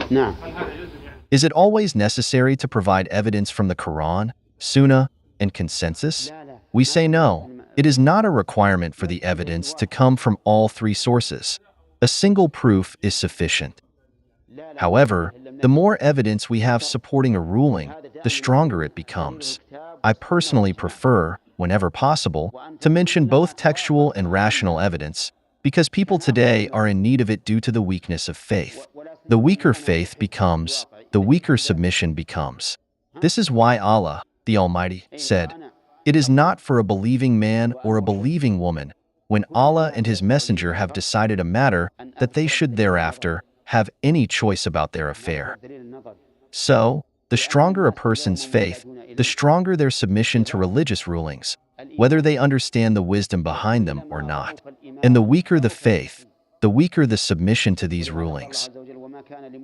نعم. Is it always necessary to provide evidence from the Qur'an, Sunnah, and consensus? We say no. It is not a requirement for the evidence to come from all three sources. A single proof is sufficient. However, the more evidence we have supporting a ruling, the stronger it becomes. I personally prefer, whenever possible, to mention both textual and rational evidence, because people today are in need of it due to the weakness of faith. The weaker faith becomes, the weaker submission becomes. This is why Allah, the Almighty, said, "It is not for a believing man or a believing woman, when Allah and His Messenger have decided a matter, that they should thereafter have any choice about their affair." So, the stronger a person's faith, the stronger their submission to religious rulings, whether they understand the wisdom behind them or not. And the weaker the faith, the weaker the submission to these rulings.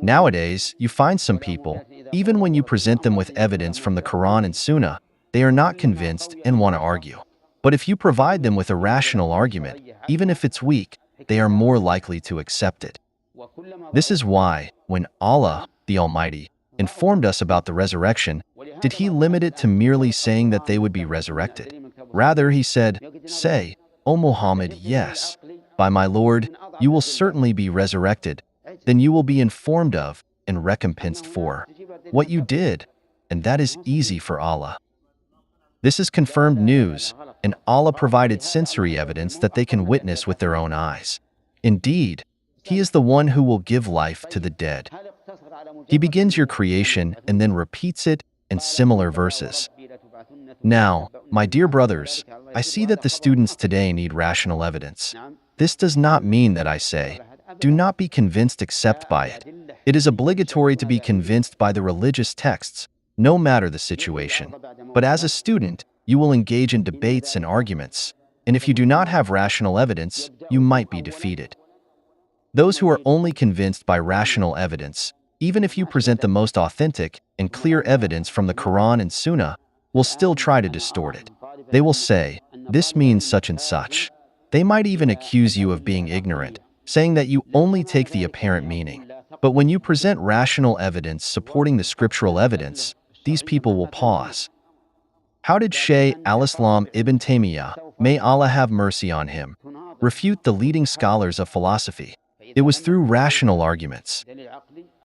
Nowadays, you find some people, even when you present them with evidence from the Quran and Sunnah, they are not convinced and want to argue. But if you provide them with a rational argument, even if it's weak, they are more likely to accept it. This is why, when Allah, the Almighty, informed us about the resurrection, did He limit it to merely saying that they would be resurrected? Rather, He said, "Say, O Muhammad, yes, by my Lord, you will certainly be resurrected. Then you will be informed of and recompensed for what you did, and that is easy for Allah." This is confirmed news, and Allah provided sensory evidence that they can witness with their own eyes. Indeed, He is the one who will give life to the dead. He begins your creation and then repeats it in similar verses. Now, my dear brothers, I see that the students today need rational evidence. This does not mean that I say, do not be convinced except by it. It is obligatory to be convinced by the religious texts, no matter the situation. But as a student, you will engage in debates and arguments, and if you do not have rational evidence, you might be defeated. Those who are only convinced by rational evidence, even if you present the most authentic and clear evidence from the Quran and Sunnah, will still try to distort it. They will say, "This means such and such." They might even accuse you of being ignorant, saying that you only take the apparent meaning. But when you present rational evidence supporting the scriptural evidence, these people will pause. How did Shaykh al-Islam Ibn Taymiyyah, may Allah have mercy on him, refute the leading scholars of philosophy? It was through rational arguments.